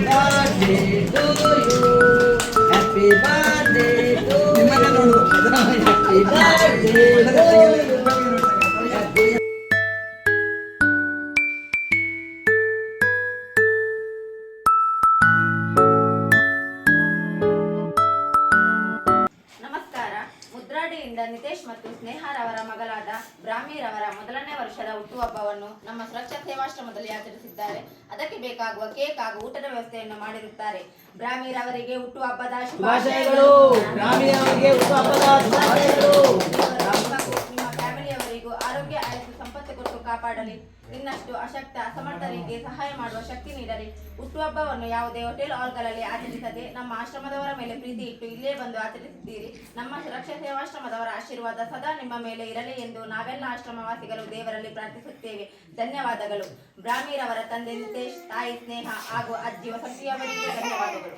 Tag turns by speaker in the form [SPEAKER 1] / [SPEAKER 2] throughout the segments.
[SPEAKER 1] birthday to you. Happy birthday to you. Happy birthday to you.
[SPEAKER 2] ನಮಸ್ಕಾರ. ಮುದ್ರಾಡಿಯಿಂದ ನಿತೇಶ್ ಮತ್ತು ಸ್ನೇಹರವರ ಮಗಳಾದ ಬ್ರಾಹ್ಮೀರವರ ಮೊದಲನೇ ವರ್ಷದ ಹುಟ್ಟುಹಬ್ಬವನ್ನು ನಮ್ಮ ಸುರಕ್ಷಾ ಸೇವಾಶ್ರಮದಲ್ಲಿ ಆಚರಿಸಿದ್ದಾರೆ. ಅದಕ್ಕೆ ಬೇಕಾಗುವ ಕೇಕ್ ಹಾಗೂ ಊಟದ ವ್ಯವಸ್ಥೆಯನ್ನು ಮಾಡಿರುತ್ತಾರೆ. ಬ್ರಾಹ್ಮೀರವರಿಗೆ ಹುಟ್ಟುಹಬ್ಬದ ಶುಭಾಶಯಗಳು. ನಿಮ್ಮ ಫ್ಯಾಮಿಲಿಯವರಿಗೂ ಆರೋಗ್ಯ ಆಯುಷ್ಯ ಸಂಪತ್ತು ಕೊಟ್ಟು ಕಾಪಾಡಲಿ. ಇನ್ನಷ್ಟು ಅಶಕ್ತ ಅಸಮರ್ಥರಿಗೆ ಸಹಾಯ ಮಾಡುವ ಶಕ್ತಿ ನೀಡಲಿ. ಹುಟ್ಟುಹಬ್ಬವನ್ನು ಯಾವುದೇ ಹೋಟೆಲ್ ಹಾಲ್ಗಳಲ್ಲಿ ಆಚರಿಸದೆ ನಮ್ಮ ಆಶ್ರಮದವರ ಮೇಲೆ ಪ್ರೀತಿ ಇಟ್ಟು ಇಲ್ಲೇ ಬಂದು ಆಚರಿಸಿದ್ದೀರಿ. ನಮ್ಮ ಸುರಕ್ಷಾ ಸೇವಾಶ್ರಮದವರ ಆಶೀರ್ವಾದ ಸದಾ ನಿಮ್ಮ ಮೇಲೆ ಇರಲಿ ಎಂದು ನಾವೆಲ್ಲ ಆಶ್ರಮವಾಸಿಗಳು ದೇವರಲ್ಲಿ ಪ್ರಾರ್ಥಿಸುತ್ತೇವೆ. ಧನ್ಯವಾದಗಳು. ಬ್ರಾಹ್ಮೀರವರ ತಂದೆ ನಿತೇಶ್, ತಾಯಿ ಸ್ನೇಹ ಹಾಗೂ ಅಜ್ಜಿ ವಸಂತಿಯವರಿಗೆ ಧನ್ಯವಾದಗಳು.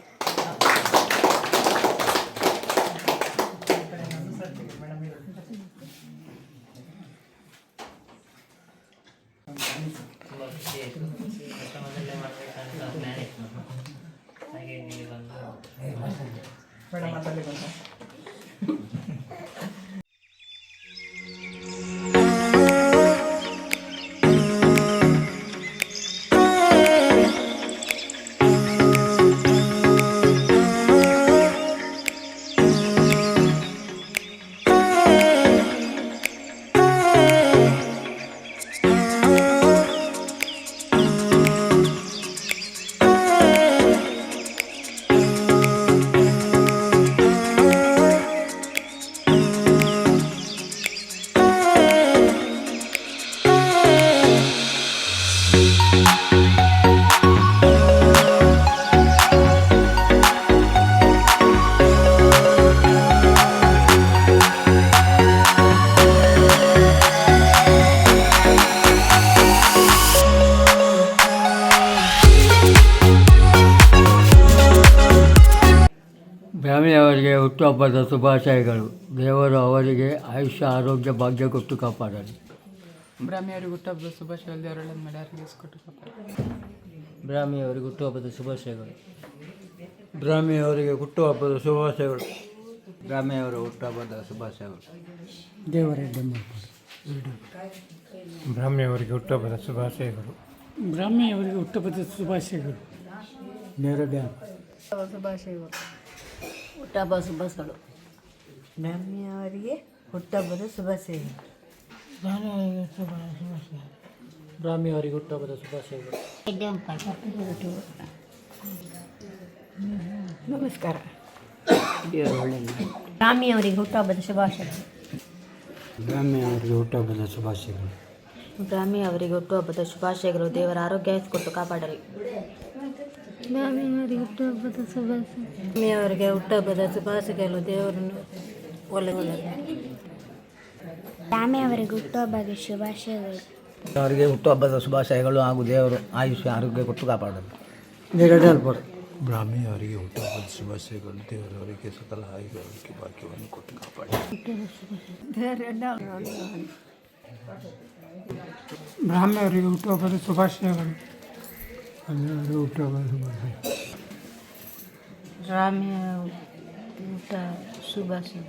[SPEAKER 3] ಬ್ರಾಹ್ಮಣಿಯವರಿಗೆ ಹುಟ್ಟುಹಬ್ಬದ ಶುಭಾಶಯಗಳು. ದೇವರು ಅವರಿಗೆ ಆಯುಷ್ಯ ಆರೋಗ್ಯ ಭಾಗ್ಯ ಕೊಟ್ಟು ಕಾಪಾಡಲಿ.
[SPEAKER 4] ಬ್ರಾಹ್ಮಿಯವರಿಗೆ ಹುಟ್ಟುಹಬ್ಬದ ಶುಭಾಶಯಗಳು. ದೇವರೊಳಗೆ ಮರ್ಯಾದೆ ಕೊಟ್ಟು ಕಾಪಾಡಲಿ.
[SPEAKER 3] ಬ್ರಾಹ್ಮಿಯವರಿಗೆ ಹುಟ್ಟುಹಬ್ಬದ ಶುಭಾಶಯಗಳು.
[SPEAKER 5] ಬ್ರಾಹ್ಮಿಯವರಿಗೆ ಹುಟ್ಟುಹಬ್ಬದ ಶುಭಾಶಯಗಳು.
[SPEAKER 3] ಬ್ರಾಹ್ಮಿಯವರ ಹುಟ್ಟುಹಬ್ಬದ ಶುಭಾಶಯಗಳು.
[SPEAKER 5] ಬ್ರಾಹ್ಮಿಯವರಿಗೆ ಹುಟ್ಟುಹಬ್ಬದ ಶುಭಾಶಯಗಳು.
[SPEAKER 6] ಬ್ರಾಹ್ಮಣಿಯವರಿಗೆ ಹುಟ್ಟುಹಬ್ಬದ ಶುಭಾಶಯಗಳು.
[SPEAKER 4] ಶುಭಾಶಯಗಳು.
[SPEAKER 7] ಹುಟ್ಟಹಬ್ಬ ಶುಭಾಶಯಗಳು. ಬ್ರಾಹ್ಮಿಯವರಿಗೆ ಹುಟ್ಟಹಬ್ಬದ ಶುಭಾಶಯಗಳು.
[SPEAKER 3] ಬ್ರಾಹ್ಮಿಯವರಿಗೆ ಹುಟ್ಟುಹಬ್ಬದ ಶುಭಾಶಯಗಳು.
[SPEAKER 7] ನಮಸ್ಕಾರ. ಬ್ರಾಹ್ಮಿಯವರಿಗೆ ಹುಟ್ಟಹಬ್ಬದ ಶುಭಾಶಯಗಳು.
[SPEAKER 5] ಬ್ರಾಹ್ಮಿಯವರಿಗೆ ಹುಟ್ಟುಹಬ್ಬದ ಶುಭಾಶಯಗಳು.
[SPEAKER 2] ಬ್ರಾಹ್ಮಿಯವರಿಗೆ ಹುಟ್ಟುಹಬ್ಬದ ಶುಭಾಶಯಗಳು. ದೇವರ ಆರೋಗ್ಯ ಕೊಟ್ಟು ಕಾಪಾಡಲಿ.
[SPEAKER 7] ಬ್ರಾಹ್ಮಿಯವರಿಗೆ ಹುಟ್ಟುಹಬ್ಬದ ಶುಭಾಶಯ. ಬ್ರಾಹ್ಮಿಯವರಿಗೆ ಹುಟ್ಟಹಬ್ಬದ ಶುಭಾಶಯಗಳು. ದೇವರನ್ನು ಒಳ್ಳೆಯ.
[SPEAKER 8] ಬ್ರಾಹ್ಮಿಯವರಿಗೆ ಹುಟ್ಟುಹಬ್ಬದ ಶುಭಾಶಯಗಳು.
[SPEAKER 1] ಅವರಿಗೆ ಹುಟ್ಟುಹಬ್ಬದ ಶುಭಾಶಯಗಳು ಹಾಗೂ ದೇವರು ಆಯುಷ್ಯ ಆರೋಗ್ಯ ಕೊಟ್ಟು ಕಾಪಾಡಲಿ.
[SPEAKER 5] ಬ್ರಾಹ್ಮಿಯವರಿಗೆ ಹುಟ್ಟುಹಬ್ಬದ ಶುಭಾಶಯಗಳು. ದೇವರವರಿಗೆ ಸಕಲ ಆಯುರ್ವೇದಿಕ ಭಾಗ್ಯವನ್ನು ಕೊಟ್ಟು ಕಾಪಾಡಲಿ.
[SPEAKER 6] ಬ್ರಾಹ್ಮಣರಿಗೆ ಹುಟ್ಟುಹಬ್ಬದ ಶುಭಾಶಯಗಳು. ಹುಟ್ಟುಹಬ್ಬದ ಶುಭಾಶಯ.
[SPEAKER 7] ಬ್ರಾಹ್ಮಿಯ ಊಟ ಶುಭಾಶಯ.